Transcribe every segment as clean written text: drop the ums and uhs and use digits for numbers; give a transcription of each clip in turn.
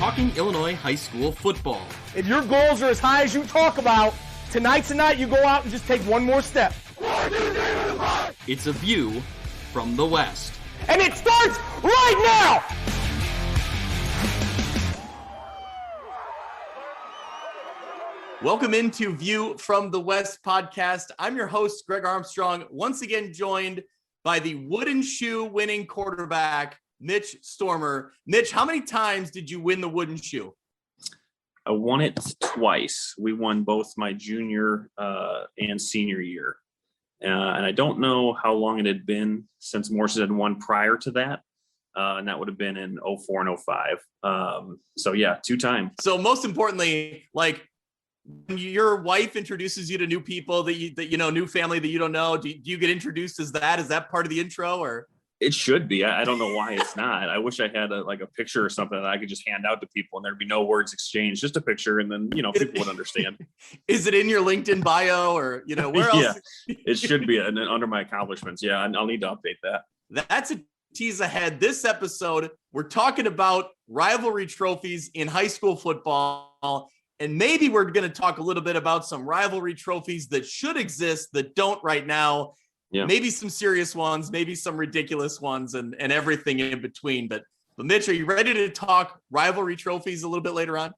talking Illinois high school football. If your goals are as high as you talk about, tonight's the night you go out and just take one more step. It's a view from the West. And it starts right now! Welcome into View from the West podcast. I'm your host, Greg Armstrong, once again joined by the wooden shoe winning quarterback, Mitch Stormer. Mitch, how many times did you win the wooden shoe? I won it twice. We won both my junior and senior year. And I don't know how long it had been since Morris had won prior to that. And that would have been in 04 and 05. So yeah, 2 times. So most importantly, like when your wife introduces you to new people that you know, new family that you don't know, do you get introduced as that? Is that part of the intro or? It should be. I don't know why it's not. I wish I had a picture or something that I could just hand out to people and there'd be no words exchanged, just a picture. And then, people would understand. Is it in your LinkedIn bio or, where else? Yeah, it should be under my accomplishments. Yeah. I'll need to update that. That's a tease ahead. This episode, we're talking about rivalry trophies in high school football. And maybe we're going to talk a little bit about some rivalry trophies that should exist that don't right now. Yeah. Maybe some serious ones, maybe some ridiculous ones, and everything in between. But Mitch, are you ready to talk rivalry trophies a little bit later on?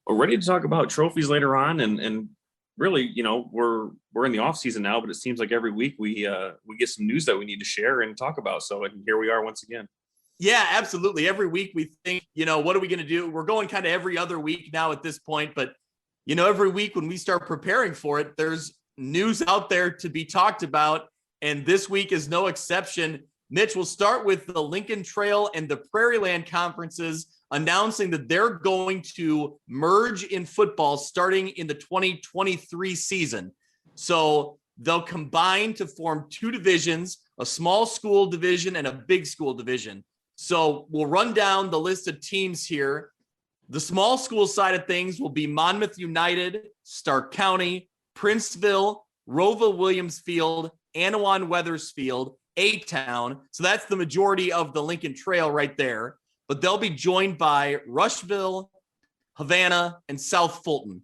We're ready to talk about trophies later on, and really, we're in the off season now, but it seems like every week we get some news that we need to share and talk about. So here we are once again. Yeah, absolutely. Every week we think, what are we going to do? We're going kind of every other week now at this point, but every week when we start preparing for it, there's news out there to be talked about. And this week is no exception. Mitch, we'll start with the Lincoln Trail and the Prairieland conferences announcing that they're going to merge in football starting in the 2023 season. So they'll combine to form 2 divisions, a small school division and a big school division. So we'll run down the list of teams here. The small school side of things will be Monmouth United, Stark County, Princeville, Roval Williamsfield, Anawan Weathersfield, A-Town. So that's the majority of the Lincoln Trail right there. But they'll be joined by Rushville, Havana, and South Fulton.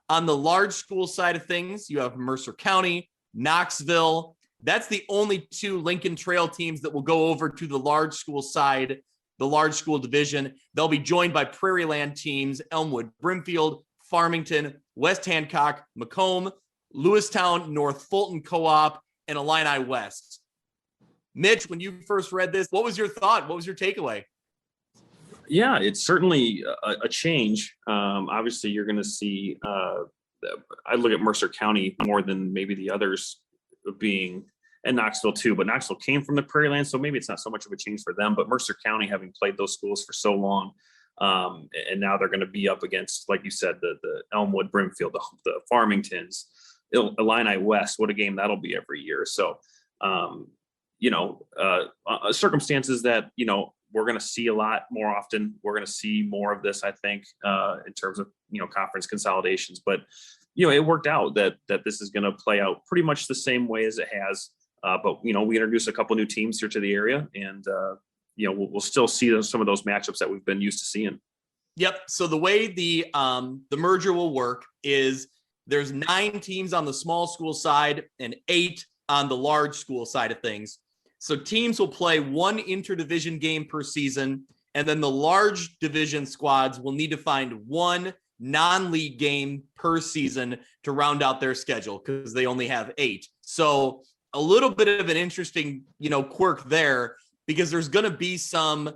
On the large school side of things, you have Mercer County, Knoxville. That's the only 2 Lincoln Trail teams that will go over to the large school side, the large school division. They'll be joined by Prairieland teams, Elmwood, Brimfield, Farmington, West Hancock, Macomb, Lewistown, North Fulton Co-op, and Illini West. Mitch, when you first read this, what was your thought? What was your takeaway? Yeah, it's certainly a change. Obviously, you're going to see, I look at Mercer County more than maybe the others being, and Knoxville too, but Knoxville came from the Prairieland, so maybe it's not so much of a change for them, but Mercer County, having played those schools for so long, and now they're going to be up against, like you said, the Elmwood, Brimfield, the Farmingtons, Illini West. What a game that'll be every year. So, circumstances that, we're going to see a lot more often. We're going to see more of this, I think, in terms of, conference consolidations. But, it worked out that this is going to play out pretty much the same way as it has. But, we introduced a couple new teams here to the area, and, we'll still see some of those matchups that we've been used to seeing. Yep. So the way the merger will work is there's 9 teams on the small school side and 8 on the large school side of things. So teams will play 1 interdivision game per season, and then the large division squads will need to find 1 non-league game per season to round out their schedule because they only have 8. So a little bit of an interesting, quirk there because there's going to be some,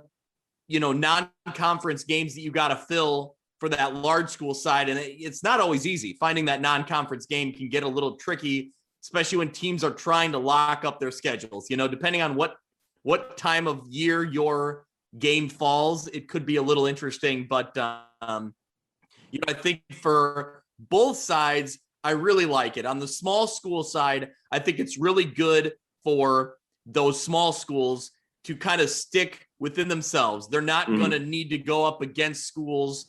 non-conference games that you got to fill for that large school side. And it's not always easy. Finding that non-conference game can get a little tricky, especially when teams are trying to lock up their schedules. Depending on what time of year your game falls, it could be a little interesting. But, I think for both sides, I really like it. On the small school side, I think it's really good for those small schools to kind of stick within themselves. They're not going to need to go up against schools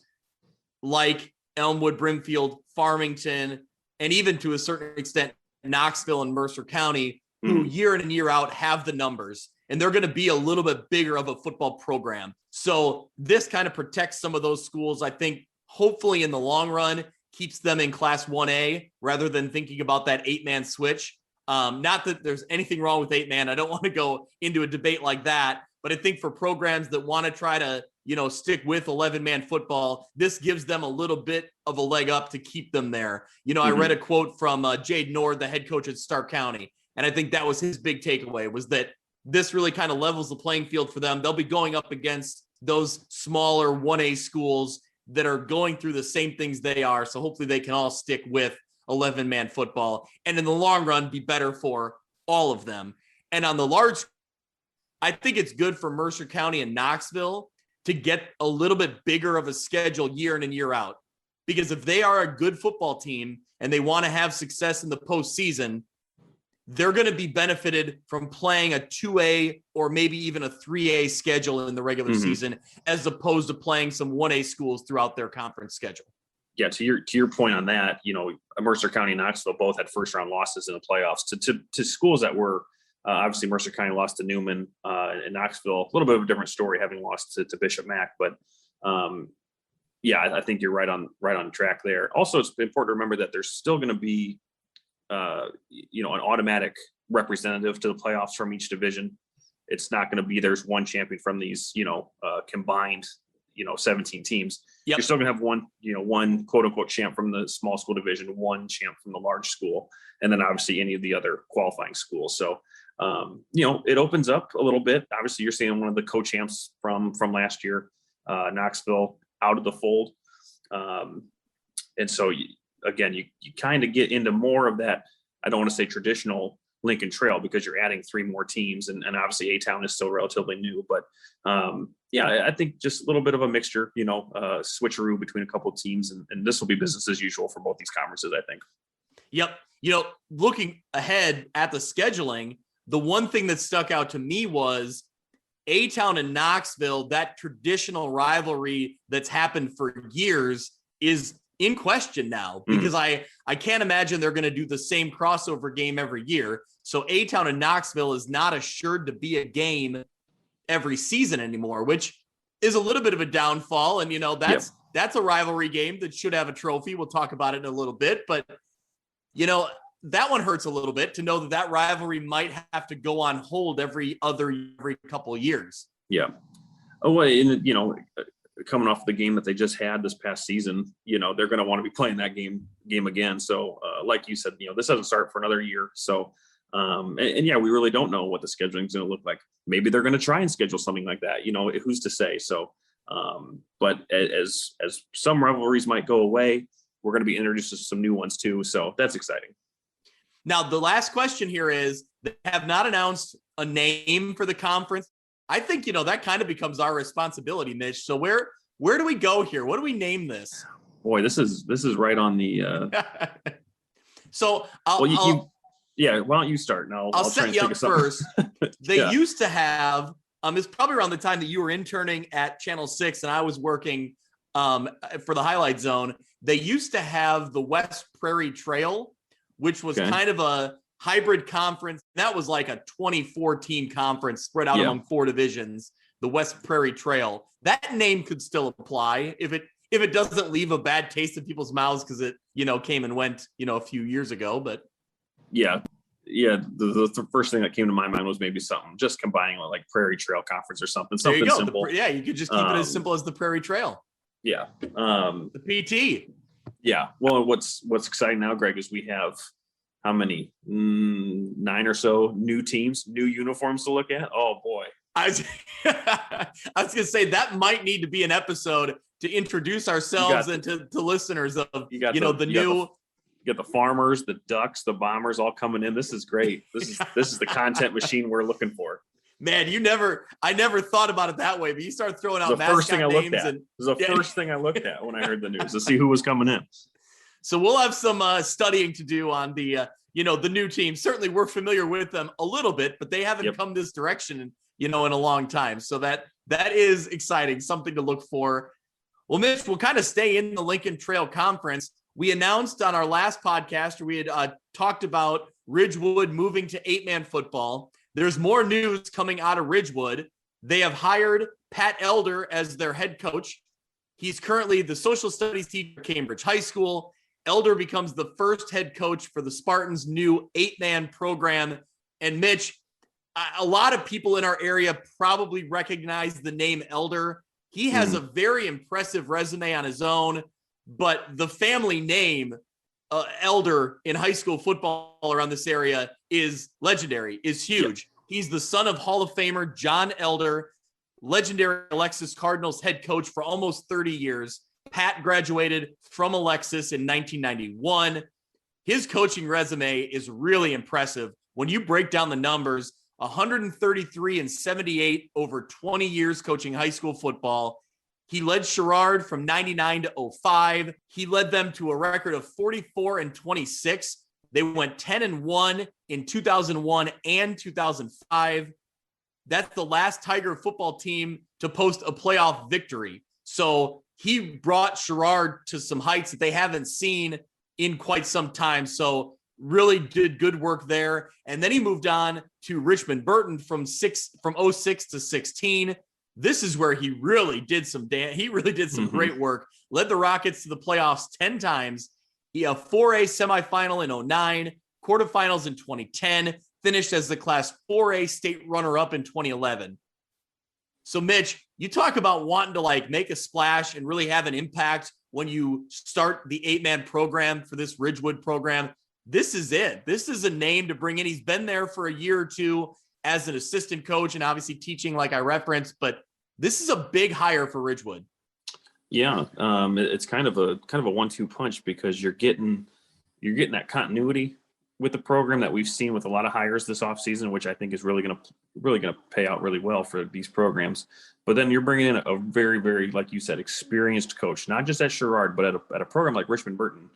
like Elmwood, Brimfield, Farmington, and even to a certain extent, Knoxville and Mercer County, who year in and year out have the numbers, and they're going to be a little bit bigger of a football program. So this kind of protects some of those schools. I think hopefully in the long run keeps them in Class 1A rather than thinking about that 8-man switch. Not that there's anything wrong with 8-man. I don't want to go into a debate like that, but I think for programs that want to try to, stick with 11-man football, this gives them a little bit of a leg up to keep them there. I read a quote from Jade Nord, the head coach at Stark County, and I think that was his big takeaway, was that this really kind of levels the playing field for them. They'll be going up against those smaller 1A schools that are going through the same things they are. So hopefully they can all stick with 11-man football and in the long run be better for all of them. And on the large, I think it's good for Mercer County and Knoxville to get a little bit bigger of a schedule year in and year out. Because if they are a good football team and they want to have success in the postseason, they're going to be benefited from playing a 2A or maybe even a 3A schedule in the regular season, as opposed to playing some 1A schools throughout their conference schedule. Yeah, to your point on that, Mercer County and Knoxville both had first round losses in the playoffs to schools that were obviously Mercer County lost to Newman and Knoxville. A little bit of a different story having lost to Bishop Mack, but I think you're right on track there. Also, it's important to remember that there's still going to be an automatic representative to the playoffs from each division. It's not going to be there's one champion from these combined 17 teams. Yep. You're still going to have one quote unquote champ from the small school division, one champ from the large school, and then obviously any of the other qualifying schools. So it opens up a little bit. Obviously, you're seeing one of the co-champs from last year, Knoxville, out of the fold, and so you kind of get into more of that. I don't want to say traditional Lincoln Trail because you're adding 3 more teams, and obviously A-Town is still relatively new, but I think just a little bit of a mixture, switcheroo between a couple of teams, and this will be business as usual for both these conferences, I think. Yep. Looking ahead at the scheduling, the one thing that stuck out to me was A-Town and Knoxville, that traditional rivalry that's happened for years is in question now, because I can't imagine they're going to do the same crossover game every year. So A-Town and Knoxville is not assured to be a game every season anymore, which is a little bit of a downfall. And, that's a rivalry game that should have a trophy. We'll talk about it in a little bit, but that one hurts a little bit to know that rivalry might have to go on hold every couple of years. Yeah. Oh, well, coming off the game that they just had this past season, they're going to want to be playing that game again. So like you said, this doesn't start for another year. So, we really don't know what the scheduling is going to look like. Maybe they're going to try and schedule something like that, who's to say? So, but as some rivalries might go away, we're going to be introduced to some new ones too. So that's exciting. Now, the last question here is, they have not announced a name for the conference. I think, that kind of becomes our responsibility, Mitch. So where do we go here? What do we name this? Boy, this is right on the. So why don't you start? Now I'll set you up first. They used to have, it's probably around the time that you were interning at Channel 6 and I was working for the Highlight Zone. They used to have the West Prairie Trail, which was kind of a hybrid conference. That was like a 24-team conference spread out among 4 divisions, the West Prairie Trail. That name could still apply if it doesn't leave a bad taste in people's mouths because it, came and went, a few years ago. But the first thing that came to my mind was maybe something just combining with like Prairie Trail Conference or something simple. You could just keep it as simple as the Prairie Trail. Yeah. The PT. Yeah. Well, what's exciting now, Greg, is we have how many 9 or so new teams, new uniforms to look at. Oh boy. I was going to say that might need to be an episode to introduce ourselves and to listeners of, You got the Farmers, the Ducks, the Bombers all coming in. This is great. This is the content machine we're looking for. Man, I never thought about it that way, but you start throwing out mascot names. It was the first thing I looked at when I heard the news to see who was coming in. So we'll have some studying to do on the new team. Certainly we're familiar with them a little bit, but they haven't come this direction, in a long time. So that is exciting, something to look for. Well, Mitch, we'll kind of stay in the Lincoln Trail Conference. We announced on our last podcast, or we had talked about Ridgewood moving to 8-man football. There's more news coming out of Ridgewood. They have hired Pat Elder as their head coach. He's currently the social studies teacher at Cambridge High School. Elder becomes the first head coach for the Spartans' new 8-man program. And Mitch, a lot of people in our area probably recognize the name Elder. He has a very impressive resume on his own, but the family name Elder in high school football around this area is legendary, is huge. Yep. He's the son of Hall of Famer John Elder, legendary Alexis Cardinals head coach for almost 30 years. Pat graduated from Alexis in 1991. His coaching resume is really impressive. When you break down the numbers, 133-78 over 20 years coaching high school football. He led Sherrard from 99 to 05. He led them to a record of 44-26. They went 10-1 in 2001 and 2005. That's the last Tiger football team to post a playoff victory. So he brought Sherrard to some heights that they haven't seen in quite some time. So really did good work there. And then he moved on to Richmond Burton from 06 to 16. This is where he really did some great work. Led the Rockets to the playoffs 10 times. He had a 4A semifinal in 09, quarterfinals in 2010, finished as the Class 4A state runner-up in 2011. So Mitch, you talk about wanting to make a splash and really have an impact when you start the 8-man program for this Ridgewood program. This is it. This is a name to bring in. He's been there for a year or two as an assistant coach and obviously teaching like I referenced, but this is a big hire for Ridgewood. Yeah. It's kind of a 1-2 punch because you're getting that continuity with the program that we've seen with a lot of hires this offseason, which I think is really going to pay out really well for these programs. But then you're bringing in a very, very, like you said, experienced coach, not just at Sherrard, but at a program like Richmond Burton.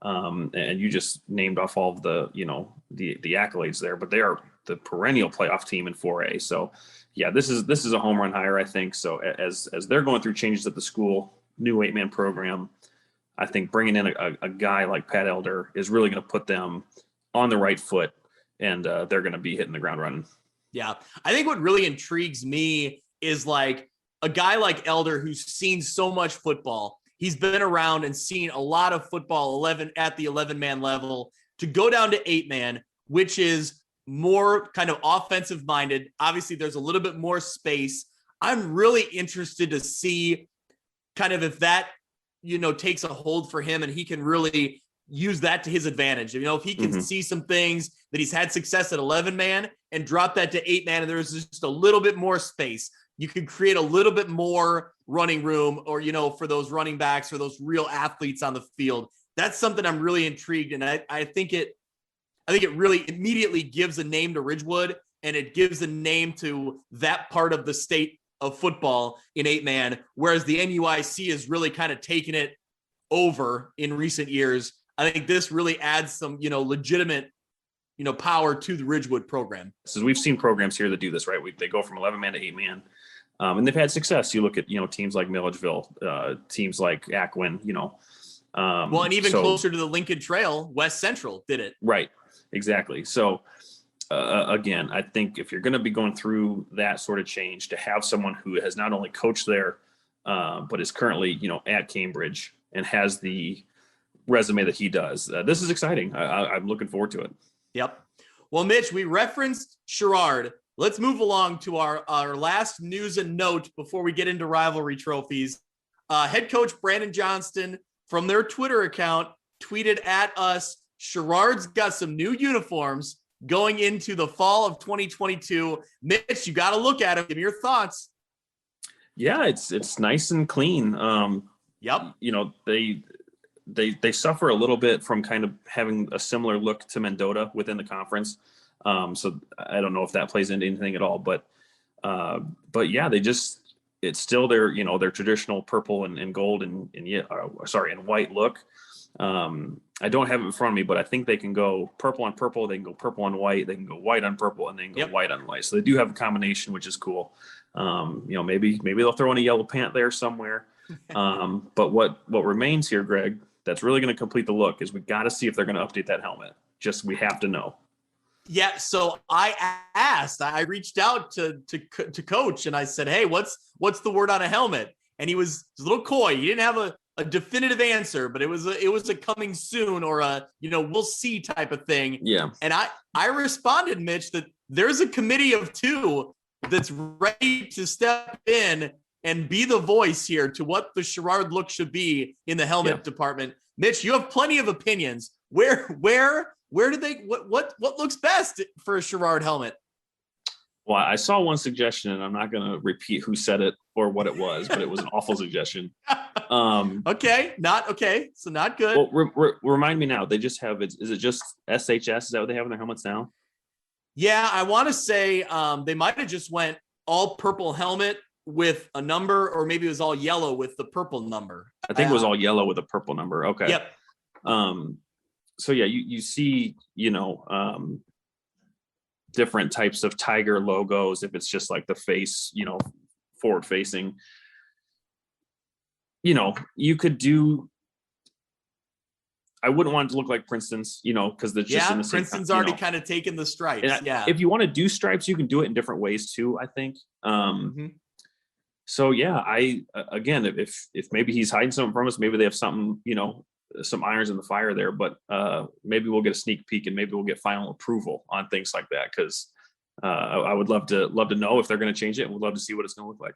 And you just named off all of the accolades there, but they are the perennial playoff team in 4A. So yeah, this is a home run hire, I think. So as they're going through changes at the school, new 8-man program, I think bringing in a guy like Pat Elder is really going to put them on the right foot, and they're going to be hitting the ground running. Yeah. I think what really intrigues me is a guy like Elder who's seen so much football. He's been around and seen a lot of football at the 11-man level, to go down to 8-man, which is more kind of offensive minded. Obviously, there's a little bit more space. I'm really interested to see kind of if that, takes a hold for him and he can really use that to his advantage. If he can see some things that he's had success at 11-man and drop that to 8-man, and there's just a little bit more space. You can create a little bit more running room or, for those running backs or those real athletes on the field. That's something I'm really intrigued. And I think it really immediately gives a name to Ridgewood, and it gives a name to that part of the state of football in 8-man, whereas the NUIC has really kind of taken it over in recent years. I think this really adds some, legitimate, power to the Ridgewood program. So we've seen programs here that do this, right? They go from 11-man to 8-man. And they've had success. You look at, teams like Milledgeville, teams like Ackwen, and even closer to the Lincoln Trail, West Central did it. Right. Exactly. So again, I think if you're going to be going through that sort of change, to have someone who has not only coached there, but is currently, at Cambridge and has the resume that he does, this is exciting. I'm looking forward to it. Yep. Well, Mitch, we referenced Sherrard. Let's move along to our last news and note before we get into rivalry trophies. Head coach Brandon Johnston from their Twitter account tweeted at us, Sherrard's got some new uniforms going into the fall of 2022. Mitch, you got to look at them. Give me your thoughts. Yeah, it's nice and clean. Yep. They suffer a little bit from kind of having a similar look to Mendota within the conference. So I don't know if that plays into anything at all, but yeah, it's still their traditional purple and gold and white look. I don't have it in front of me, but I think they can go purple on purple. They can go purple on white. They can go white on purple, and then go white on white. So they do have a combination, which is cool. Maybe they'll throw in a yellow pant there somewhere. But what remains here, Greg, that's really going to complete the look is we got to see if they're going to update that helmet. We have to know. Yeah, so I reached out to coach and I said, hey, what's the word on a helmet? And he was a little coy. He didn't have a definitive answer, but it was a coming soon or a, we'll see type of thing. Yeah. And I responded, Mitch, that there's a committee of two that's ready to step in and be the voice here to what the Sherrard look should be in the helmet department. Mitch, you have plenty of opinions. Where do they, what looks best for a Sherrard helmet? Well, I saw one suggestion, and I'm not going to repeat who said it or what it was, but it was an awful suggestion. Okay. So not good. Well, remind me now, they just have, is it just SHS? Is that what they have in their helmets now? Yeah, I want to say they might have just went all purple helmet with a number, or maybe it was all yellow with the purple number. I think it was all yellow with a purple number. Okay. Yep. So yeah, you see, different types of tiger logos. If it's just like the face, forward facing, you could do. I wouldn't want it to look like Princeton's, because they're just in the same. Princeton's already kind of taken the stripes. If you want to do stripes, you can do it in different ways too, I think. So yeah, again, if maybe he's hiding something from us, maybe they have something, some irons in the fire there, but maybe we'll get a sneak peek and maybe we'll get final approval on things like that. Cause I would love to know if they're going to change it, and we'd love to see what it's going to look like.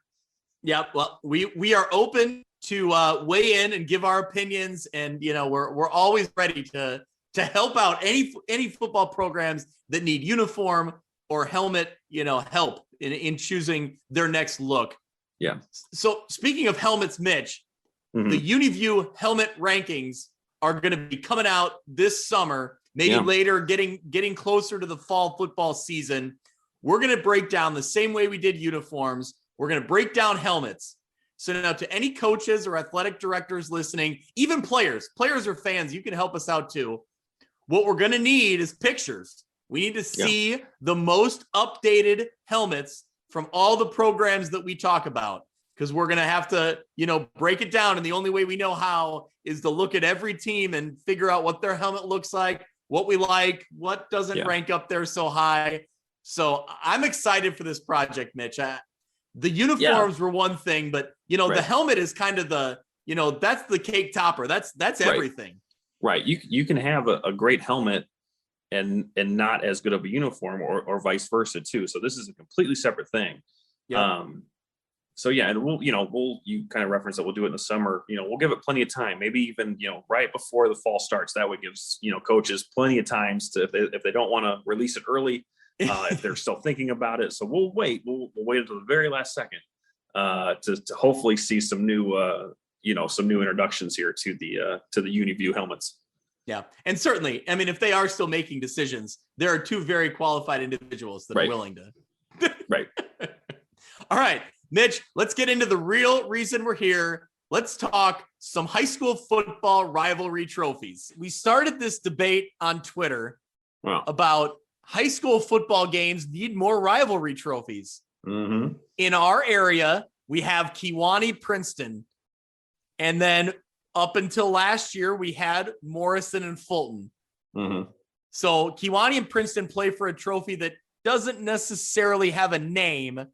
Yeah. Well, we are open to weigh in and give our opinions, and we're always ready to help out any football programs that need uniform or helmet, help in choosing their next look. Yeah. So speaking of helmets, Mitch, the UniView helmet rankings are going to be coming out this summer, maybe later, getting closer to the fall football season. We're going to break down the same way we did uniforms. We're going to break down helmets. So now to any coaches or athletic directors listening, even players or fans, you can help us out too. What we're going to need is pictures. We need to see the most updated helmets from all the programs that we talk about, because we're going to have to, break it down. And the only way we know how is to look at every team and figure out what their helmet looks like, what we like, what doesn't rank up there so high. So I'm excited for this project, Mitch. The uniforms were one thing, but, the helmet is kind of the, that's the cake topper. That's everything. Right. You can have a great helmet and not as good of a uniform, or vice versa too. So this is a completely separate thing. Yeah. So yeah, and you kind of reference that we'll do it in the summer. We'll give it plenty of time, maybe even, right before the fall starts. That way gives, coaches plenty of times to, if they don't want to release it early, if they're still thinking about it. So we'll wait until the very last second to hopefully see some new introductions here to the UniView helmets. Yeah. And certainly, I mean, if they are still making decisions, there are two very qualified individuals that are willing to. Right. All right, Mitch, let's get into the real reason we're here. Let's talk some high school football rivalry trophies. We started this debate on Twitter about high school football games need more rivalry trophies. Mm-hmm. In our area, we have Kewanee, Princeton, and then up until last year, we had Morrison and Fulton. Mm-hmm. So Kewanee and Princeton play for a trophy that doesn't necessarily have a name,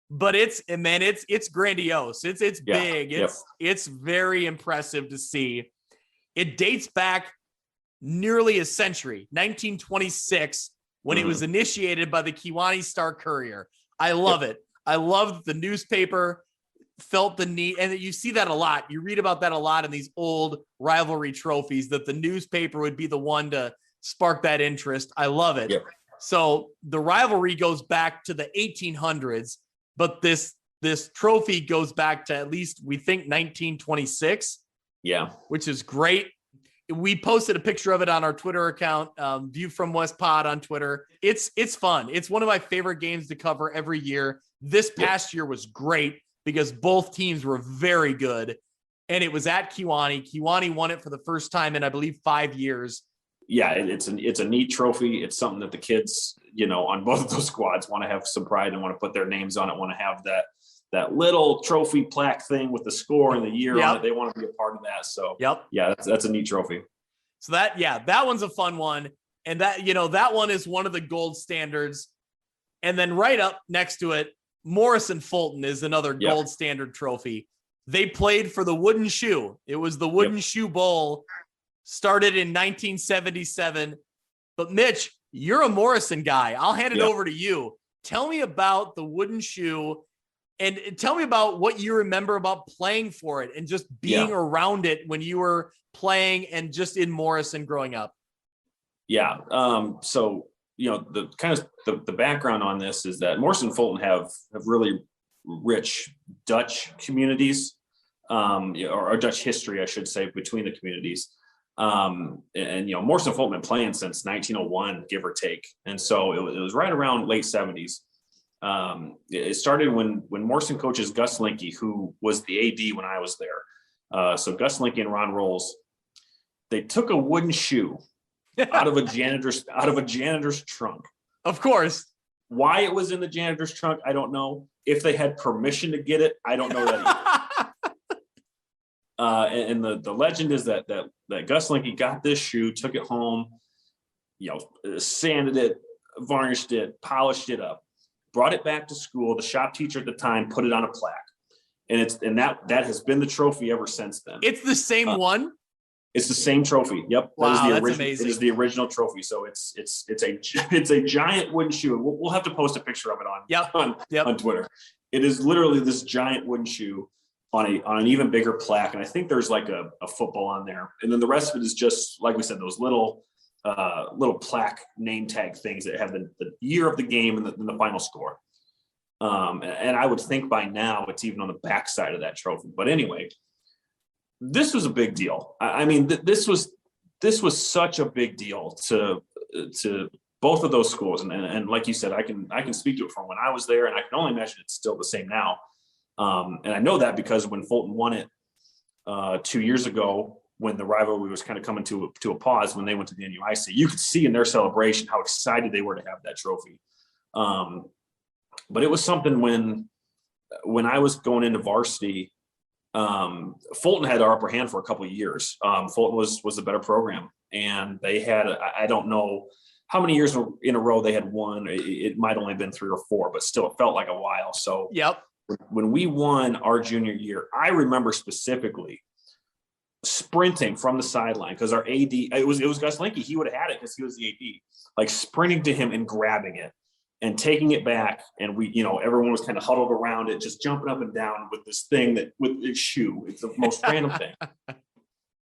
but it's grandiose. It's big. It's very impressive to see. It dates back nearly a century, 1926, when it was initiated by the Kewanee Star Courier. I love it. I love the newspaper felt the need, and you see that a lot. You read about that a lot in these old rivalry trophies, that the newspaper would be the one to spark that interest. I love it. Yep. So the rivalry goes back to the 1800s, but this trophy goes back to at least, we think, 1926. Yeah. Which is great. We posted a picture of it on our Twitter account, View from West Pod on Twitter. It's fun. It's one of my favorite games to cover every year. This past year was great because both teams were very good, and it was at Kewanee. Kewanee won it for the first time in, I believe, 5 years. Yeah, it's a neat trophy. It's something that the kids, on both of those squads want to have some pride and want to put their names on it, want to have that little trophy plaque thing with the score and the year on it. They want to be a part of that. So yeah, that's a neat trophy. So that one's a fun one. And that, that one is one of the gold standards. And then right up next to it, Morrison Fulton is another gold standard trophy. They played for the Wooden Shoe. It was the Wooden Shoe Bowl, started in 1977. But Mitch, you're a Morrison guy. I'll hand it over to you. Tell me about the Wooden Shoe and tell me about what you remember about playing for it and just being around it when you were playing and just in Morrison growing up. Yeah. So, the kind of the background on this is that Morrison Fulton have really rich Dutch communities, or Dutch history, I should say, between the communities. Morrison Fulton been playing since 1901, give or take. And so it was right around late 70s. It started when Morrison coaches Gus Linke, who was the AD when I was there. So Gus Linke and Ron Rolls, they took a wooden shoe out of a janitor's trunk. Of course. Why it was in the janitor's trunk, I don't know. If they had permission to get it, I don't know that either. And the legend is that Gus Linke got this shoe, took it home, sanded it, varnished it, polished it up, brought it back to school. The shop teacher at the time put it on a plaque, and that has been the trophy ever since then. It's the same one. It's the same trophy. Yep. Wow, that's amazing. It is the original trophy. So it's a giant wooden shoe. We'll have to post a picture of it on Twitter. It is literally this giant wooden shoe on an even bigger plaque. And I think there's like a football on there. And then the rest of it is just, like we said, those little plaque name tag things that have the year of the game and the final score. And I would think by now it's even on the back side of that trophy. But anyway, this was a big deal. I mean, this was such a big deal to both of those schools. And like you said, I can speak to it from when I was there, and I can only imagine it's still the same now. And I know that because when Fulton won it 2 years ago, when the rivalry was kind of coming to a pause, when they went to the NUIC, you could see in their celebration how excited they were to have that trophy. But it was something when I was going into varsity, Fulton had our upper hand for a couple of years. Fulton was a better program, and they had, I don't know how many years in a row they had won. It might only been 3 or 4, but still it felt like a while. So when we won our junior year, I remember specifically sprinting from the sideline because our AD, it was Gus Linke. He would have had it because he was the AD, like sprinting to him and grabbing it and taking it back. And we, everyone was kind of huddled around it, just jumping up and down with this thing with its shoe. It's the most random thing.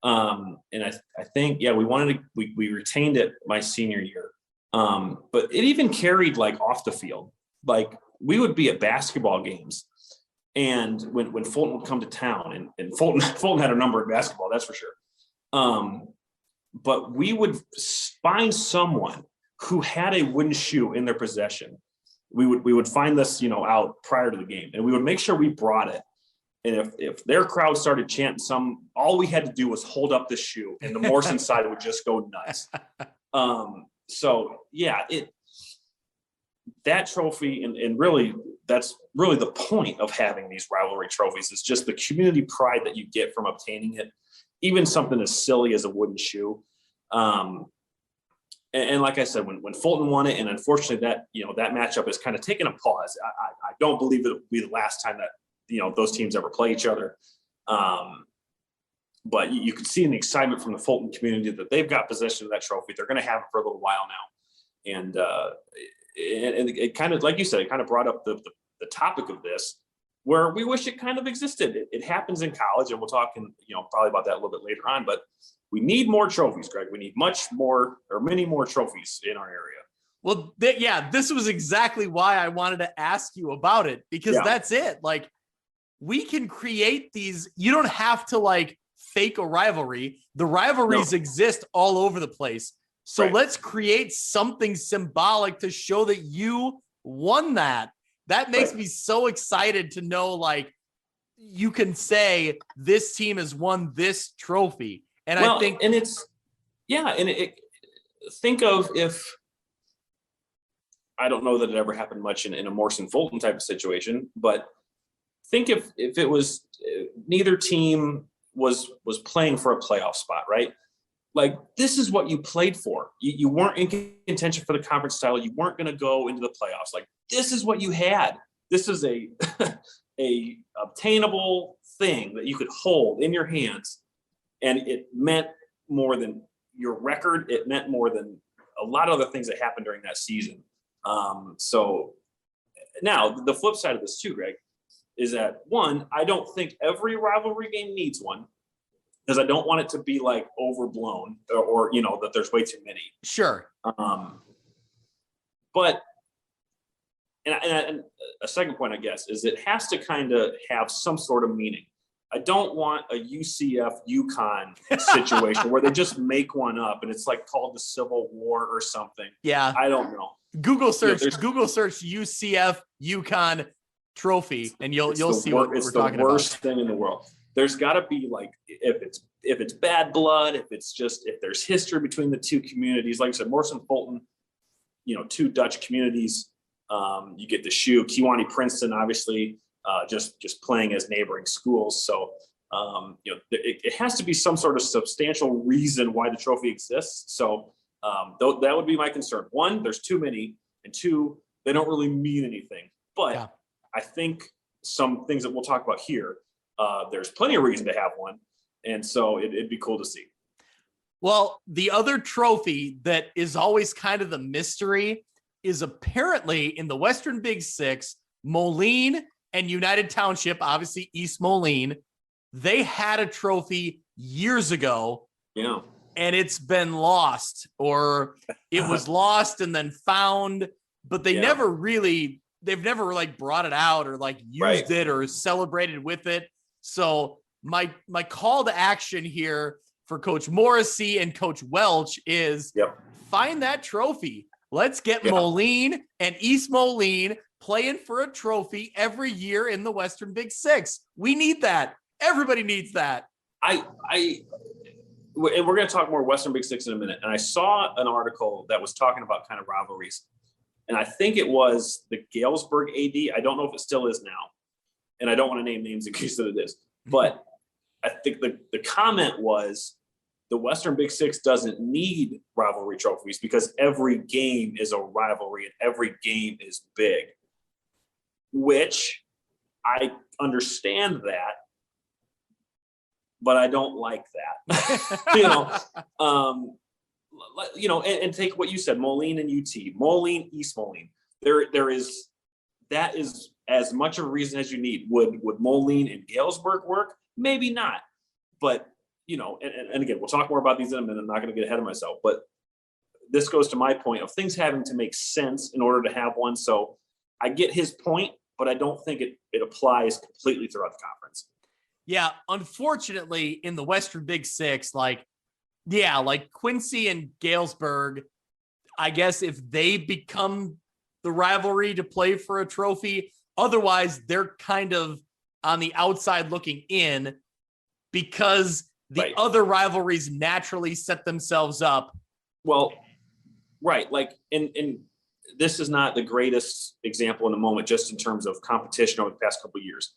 And I think, we retained it my senior year. But it even carried like off the field. Like we would be at basketball games, and when Fulton would come to town, and Fulton had a number in basketball, that's for sure. But we would find someone who had a wooden shoe in their possession. We would find this, out prior to the game, and we would make sure we brought it. And if their crowd started chanting all we had to do was hold up the shoe, and the Morrison side would just go nuts. That trophy, and really, that's really the point of having these rivalry trophies, is just the community pride that you get from obtaining it, even something as silly as a wooden shoe. And like I said, when Fulton won it, and unfortunately that matchup has kind of taken a pause. I don't believe it will be the last time that those teams ever play each other. But you could see in the excitement from the Fulton community that they've got possession of that trophy. They're going to have it for a little while now. And it kind of, like you said, it kind of brought up the topic of this, where we wish it kind of existed. It happens in college, and we'll talk probably about that a little bit later on, but we need more trophies, Greg. We need many more trophies in our area. Well, this was exactly why I wanted to ask you about it, because that's it. Like, we can create these. You don't have to like fake a rivalry. The rivalries exist all over the place. So let's create something symbolic to show that you won that. That makes me so excited to know, like, you can say this team has won this trophy. And I think, and it's, think of if, I don't know that it ever happened much in a Morrison Fulton type of situation, but think if it was neither team was playing for a playoff spot, right? like, this is what you played for. You weren't in contention for the conference title. You weren't going to go into the playoffs. Like, this is what you had. This is a obtainable thing that you could hold in your hands. And it meant more than your record. It meant more than a lot of other things that happened during that season. So now the flip side of this too, Greg, is that one, I don't think every rivalry game needs one, because I don't want it to be like overblown or that there's way too many. Sure. But and a second point, I guess, is it has to kind of have some sort of meaning. I don't want a UCF UConn situation where they just make one up and it's like called the Civil War or something. Yeah. I don't know. Google search UCF UConn trophy and you'll see what we're talking about. It's the worst thing in the world. There's got to be, like, if it's bad blood, if there's history between the two communities, like I said, Morrison Fulton, two Dutch communities. You get the shoe, Kewanee Princeton, obviously, just playing as neighboring schools. So, it has to be some sort of substantial reason why the trophy exists. So, that would be my concern. One, there's too many, and two, they don't really mean anything. But yeah. I think some things that we'll talk about here, there's plenty of reason to have one. And so it'd be cool to see. Well, the other trophy that is always kind of the mystery is apparently in the Western Big Six, Moline and United Township, obviously East Moline, they had a trophy years ago. Yeah. And it's been lost, or it was lost and then found, but they've never like brought it out or like used it or celebrated with it. So my call to action here for Coach Morrissey and Coach Welch is find that trophy. Let's get Moline and East Moline playing for a trophy every year in the Western Big Six. We need that. Everybody needs that. And we're going to talk more Western Big Six in a minute. And I saw an article that was talking about kind of rivalries. And I think it was the Galesburg AD. I don't know if it still is now. And I don't want to name names in case that it is. But I think the comment was the Western Big Six doesn't need rivalry trophies because every game is a rivalry and every game is big, which I understand that, but I don't like that. And take what you said, Moline and UT, Moline, East Moline. That is as much of a reason as you need. Would Moline and Galesburg work? Maybe not. But, and again, we'll talk more about these in a minute. I'm not going to get ahead of myself. But this goes to my point of things having to make sense in order to have one. So I get his point, but I don't think it applies completely throughout the conference. Yeah, unfortunately, in the Western Big Six, like Quincy and Galesburg, I guess if they become the rivalry to play for a trophy, otherwise they're kind of on the outside looking in because the other rivalries naturally set themselves up. Well, right. Like, and this is not the greatest example in the moment, just in terms of competition over the past couple of years.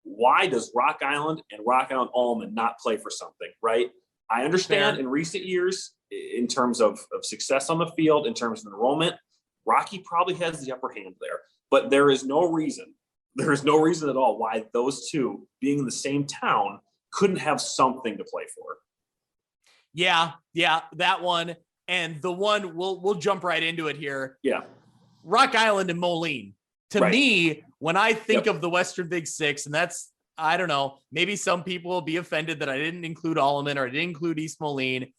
Why does Rock Island and Rock Island Almond not play for something, right? I understand in recent years, in terms of success on the field, in terms of enrollment, Rocky probably has the upper hand there. But there is no reason at all why those two, being in the same town, couldn't have something to play for. Yeah, that one. And the one, we'll jump right into it here. Yeah. Rock Island and Moline. To me, when I think of the Western Big Six, and that's, I don't know, maybe some people will be offended that I didn't include Alleman or I didn't include East Moline,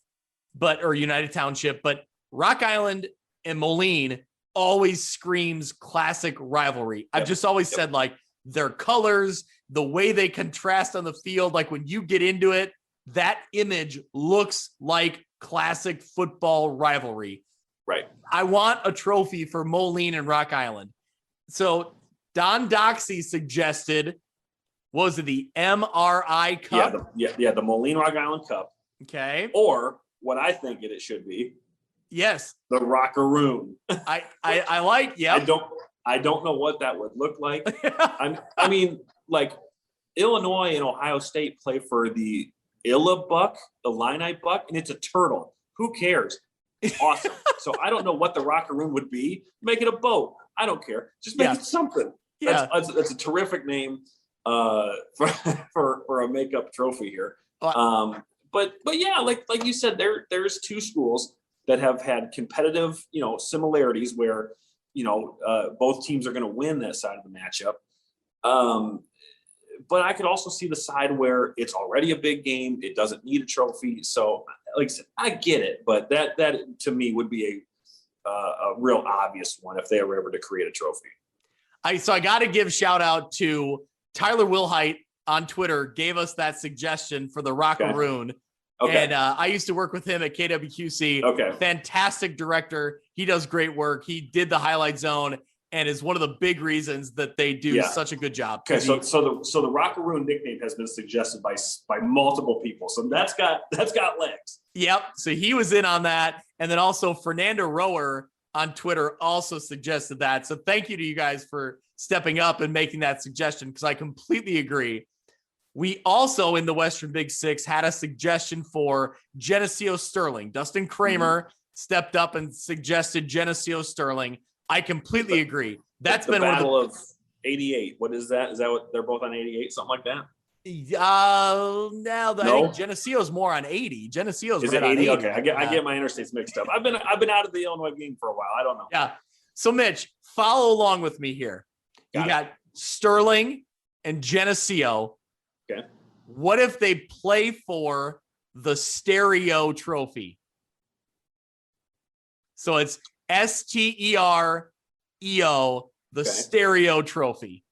or United Township, but Rock Island and Moline always screams classic rivalry. I've just always said, like, their colors, the way they contrast on the field, like when you get into it, that image looks like classic football rivalry. Right. I want a trophy for Moline and Rock Island. So Don Doxey suggested, what was it, the MRI Cup? Yeah, the Moline Rock Island Cup. Okay. Or what I think it should be. Yes. The Rockaroon. I like, yeah. I don't know what that would look like. I mean, like, Illinois and Ohio State play for the Illinois buck, and it's a turtle. Who cares? It's awesome. So I don't know what the rockaroon would be. Make it a boat. I don't care. Just make it something. Yeah. That's a terrific name for a makeup trophy here. But yeah, like you said, there's two schools that have had competitive, similarities where, both teams are going to win that side of the matchup. But I could also see the side where it's already a big game. It doesn't need a trophy. So like I said, I get it, but that to me would be a real obvious one if they were ever to create a trophy. So I got to give shout out to Tyler Wilhite on Twitter, gave us that suggestion for the Rockaroon. Okay. And I used to work with him at KWQC. Okay. Fantastic director. He does great work. He did the highlight zone and is one of the big reasons that they do such a good job. Okay. So the Rockaroon nickname has been suggested by multiple people. So that's got legs. Yep. So he was in on that. And then also Fernando Rower on Twitter also suggested that. So thank you to you guys for stepping up and making that suggestion, because I completely agree. We also, in the Western Big Six, had a suggestion for Geneseo Sterling. Dustin Kramer stepped up and suggested Geneseo Sterling. I completely agree. That's been one of 88. What is that? Is that what they're both on 88? Something like that? I think Geneseo's more on 80. Geneseo's is right it 80? on 80. Okay, I get my interstates mixed up. I've been out of the Illinois game for a while. I don't know. Yeah. So Mitch, follow along with me here. You got Sterling and Geneseo. Okay. What if they play for the Stereo Trophy? So it's STEREO, the Stereo Trophy.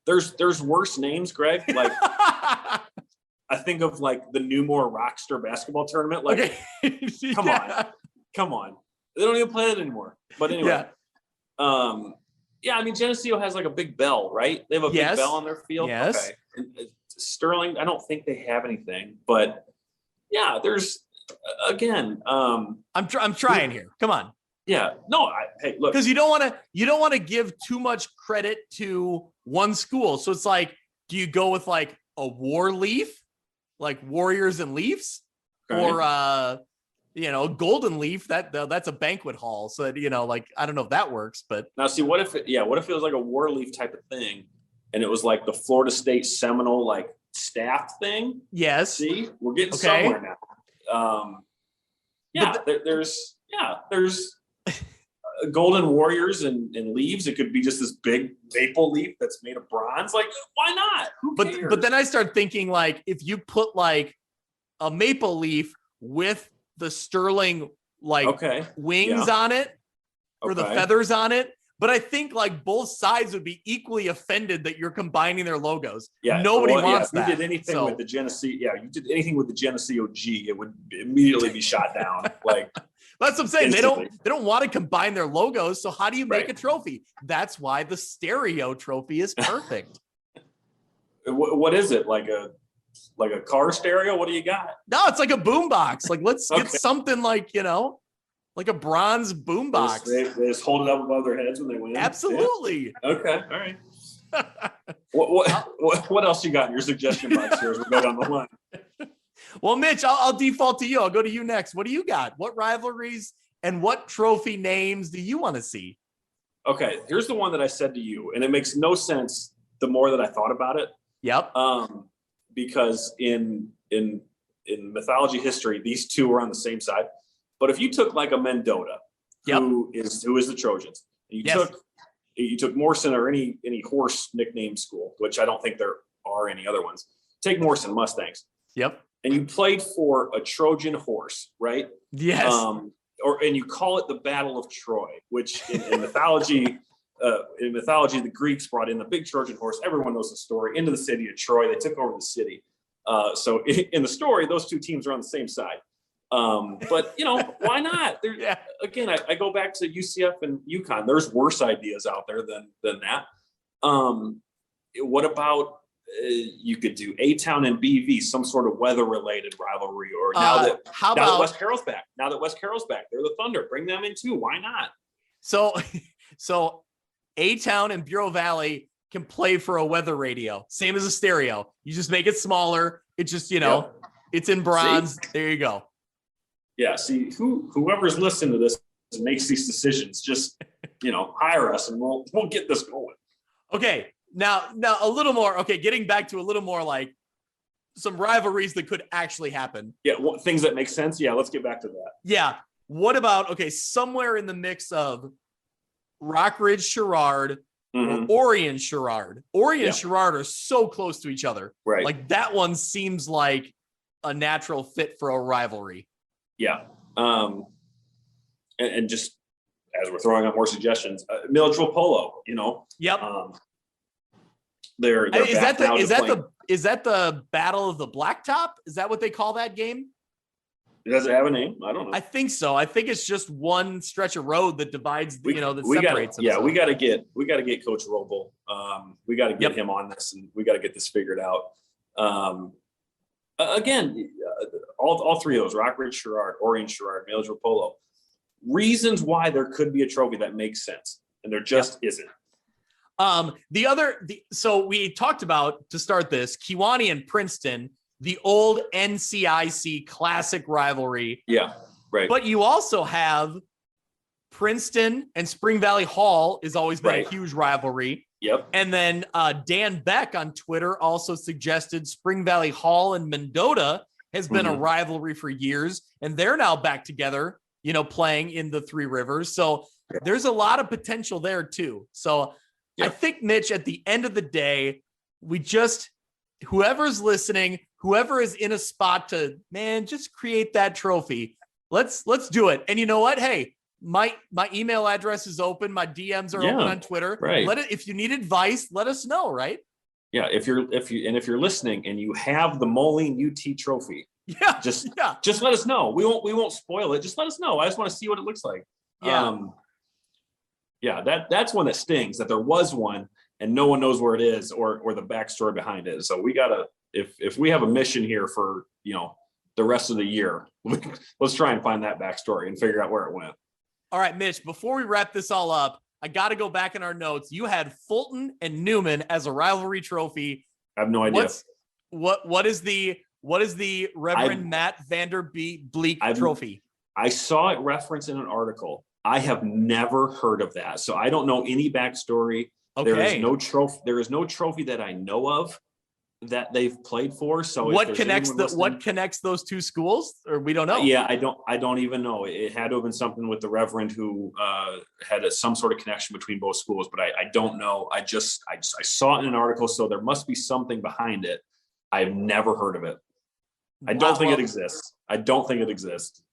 There's worse names, Greg. Like I think of like the Newmore Rockster basketball tournament. Like, come on. They don't even play it anymore. But anyway, I mean, Geneseo has like a big bell, right? They have a big bell on their field. Yes. Okay. And Sterling, I don't think they have anything, but yeah, there's again. I'm trying here. Come on. Yeah. No. Hey, look. Because you don't want to give too much credit to one school. So it's like, do you go with like a war leaf, like Warriors and Leafs, or Golden Leaf? That's a banquet hall. So like I don't know if that works, but now see what if it was like a war leaf type of thing, and it was like the Florida State Seminole like staff thing. Yes. See, we're getting somewhere now. There's Golden Warriors and leaves. It could be just this big maple leaf that's made of bronze. Like, why not? Who cares? But then I start thinking like if you put like a maple leaf with the Sterling wings on it or the feathers on it. But I think like both sides would be equally offended that you're combining their logos. Yeah, nobody wants that. If you did anything with the Geneseo, you did anything with the Geneseo G, it would immediately be shot down. Like that's what I'm saying. Instantly. They don't want to combine their logos. So how do you make a trophy? That's why the Stereo Trophy is perfect. What is it? Like a car stereo? What do you got? No, it's like a boombox. Like let's get something like like a bronze boombox. They just hold it up above their heads when they win. Absolutely. Yeah. Okay. All right. What else you got in your suggestion box here as we go down the line? Well, Mitch, I'll default to you. I'll go to you next. What do you got? What rivalries and what trophy names do you want to see? Okay, here's the one that I said to you, and it makes no sense the more that I thought about it. Yep. Because in mythology history, these two were on the same side. But if you took like a Mendota, who is the Trojans, and you took Morrison or any horse nickname school, which I don't think there are any other ones. Take Morrison Mustangs. Yep. And you played for a Trojan horse, right? Yes. And you call it the Battle of Troy, which in mythology, the Greeks brought in the big Trojan horse. Everyone knows the story. Into the city of Troy, they took over the city. So in the story, those two teams are on the same side. But why not? Again, I go back to UCF and UConn. There's worse ideas out there than that. What about you could do A-Town and BV, some sort of weather-related rivalry, or now that West Carroll's back, they're the Thunder. Bring them in too. Why not? So A-Town and Bureau Valley can play for a weather radio, same as a stereo. You just make it smaller. It just, it It's in bronze. There you go. Yeah. See, whoever's listening to this and makes these decisions, just, hire us and we'll get this going. Okay. Now a little more. Okay. Getting back to a little more like some rivalries that could actually happen. Yeah. Things that make sense. Yeah. Let's get back to that. Yeah. What about, somewhere in the mix of Rockridge Sherrard or Orion Sherrard. Orion and Sherrard are so close to each other. Right. Like that one seems like a natural fit for a rivalry. Yeah. And just as we're throwing out more suggestions, Milledgeville Polo, Yep. They're is that the Battle of the Blacktop? Is that what they call that game? Does it have a name? I don't know. I think so. I think it's just one stretch of road that divides, that separates them. Yeah, we got to get Coach Roble. We got to get him on this, and we got to get this figured out. Again, all three of those: Rockridge Sherrard, Orion Sherrard, Milledgeville Polo. Reasons why there could be a trophy that makes sense, and there just isn't. So we talked about, to start this, Kewanee and Princeton, the old NCIC classic rivalry. Yeah, right. But you also have Princeton and Spring Valley Hall has always been a huge rivalry. Yep. And then Dan Beck on Twitter also suggested Spring Valley Hall and Mendota has been a rivalry for years, and they're now back together, playing in the Three Rivers. So there's a lot of potential there too. So I think, Mitch, at the end of the day, whoever's listening, whoever is in a spot to, just create that trophy. Let's do it. And you know what? Hey, my email address is open. My DMs are open on Twitter. Right. If you need advice, let us know. Right. Yeah. If you're listening and you have the Moline UT trophy, just let us know. We won't spoil it. Just let us know. I just want to see what it looks like. That's one that stings, that there was one and no one knows where it is or the backstory behind it. So we gotta, if we have a mission here for, the rest of the year, let's try and find that backstory and figure out where it went. All right, Mitch, before we wrap this all up, I got to go back in our notes. You had Fulton and Newman as a rivalry trophy. I have no idea. What is the Reverend Matt Bleak trophy? I saw it referenced in an article. I have never heard of that. So I don't know any backstory. Okay. There is no trophy that I know of that they've played for. So what connects those two schools, or we don't know? Yeah, I don't even know. It had to have been something with the Reverend who had some sort of connection between both schools, but I don't know. I saw it in an article, so there must be something behind it. I've never heard of it. I don't think it exists.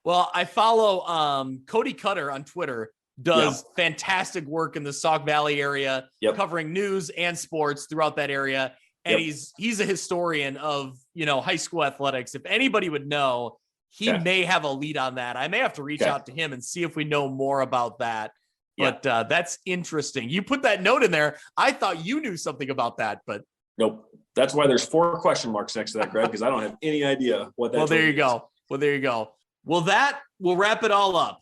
Well, I follow Cody Cutter on Twitter, does fantastic work in the Sauk Valley area, covering news and sports throughout that area. And he's a historian of, high school athletics. If anybody would know, he may have a lead on that. I may have to reach out to him and see if we know more about that. But that's interesting. You put that note in there. I thought you knew something about that, but nope. That's why there's 4 question marks next to that, Greg, because I don't have any idea what that is. Well, there you go. Well, that will wrap it all up.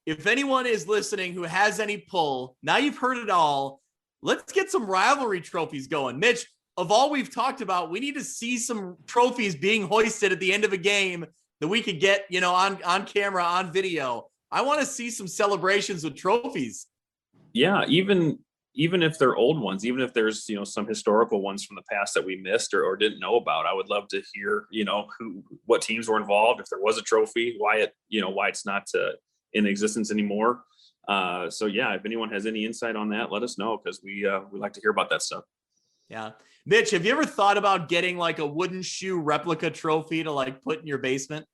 If anyone is listening who has any pull, now you've heard it all. Let's get some rivalry trophies going. Mitch, of all we've talked about, we need to see some trophies being hoisted at the end of a game that we could get, on camera, on video. I want to see some celebrations with trophies. Yeah, even if they're old ones, even if there's, some historical ones from the past that we missed or didn't know about, I would love to hear, what teams were involved, if there was a trophy, why it's not in existence anymore. If anyone has any insight on that, let us know, because we like to hear about that stuff. Yeah. Mitch, have you ever thought about getting like a wooden shoe replica trophy to like put in your basement?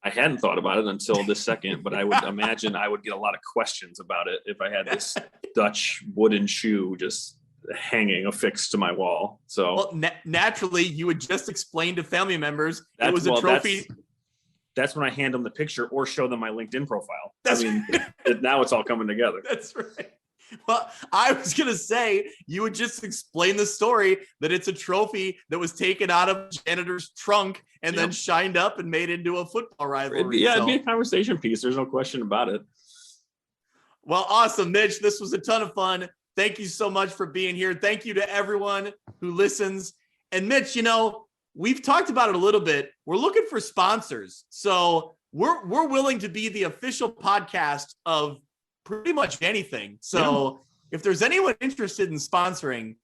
I hadn't thought about it until this second, but I would imagine I would get a lot of questions about it if I had this Dutch wooden shoe just hanging affixed to my wall. So naturally, you would just explain to family members it was a trophy. That's when I hand them the picture or show them my LinkedIn profile. Now it's all coming together. That's right. Well, I was going to say, you would just explain the story that it's a trophy that was taken out of janitor's trunk and then shined up and made into a football rivalry. It'd be a conversation piece. There's no question about it. Well, awesome, Mitch. This was a ton of fun. Thank you so much for being here. Thank you to everyone who listens. And Mitch, we've talked about it a little bit. We're looking for sponsors. So we're willing to be the official podcast of pretty much anything. So if there's anyone interested in sponsoring,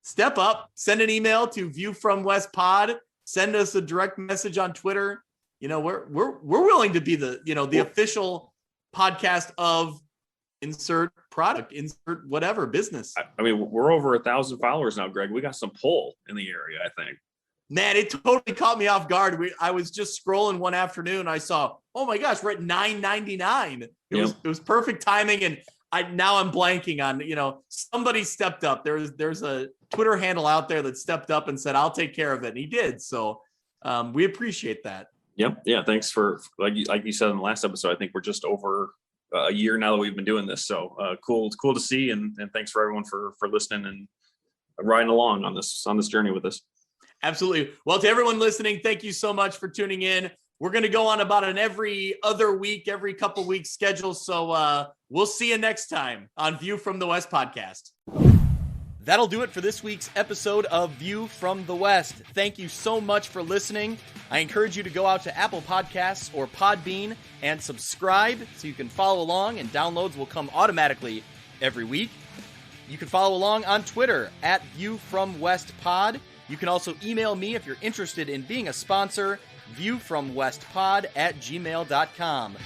step up, send an email to View from West Pod, send us a direct message on Twitter. We're willing to be the official podcast of insert product, insert whatever business. I mean, we're over 1,000 followers now, Greg. We got some pull in the area, I think. Man, it totally caught me off guard. I was just scrolling one afternoon. I saw, oh my gosh, we're at 999. It was perfect timing. And now I'm blanking on, somebody stepped up. There's a Twitter handle out there that stepped up and said, I'll take care of it. And he did. So we appreciate that. Yep. Yeah. Thanks for, like you said in the last episode, I think we're just over a year now that we've been doing this. So cool to see. And thanks for everyone for listening and riding along on this journey with us. Absolutely. Well, to everyone listening, thank you so much for tuning in. We're going to go on about an every other week, every couple weeks schedule. So we'll see you next time on View from the West podcast. That'll do it for this week's episode of View from the West. Thank you so much for listening. I encourage you to go out to Apple Podcasts or Podbean and subscribe so you can follow along, and downloads will come automatically every week. You can follow along on Twitter at View from West Pod. You can also email me if you're interested in being a sponsor, viewfromwestpod@gmail.com.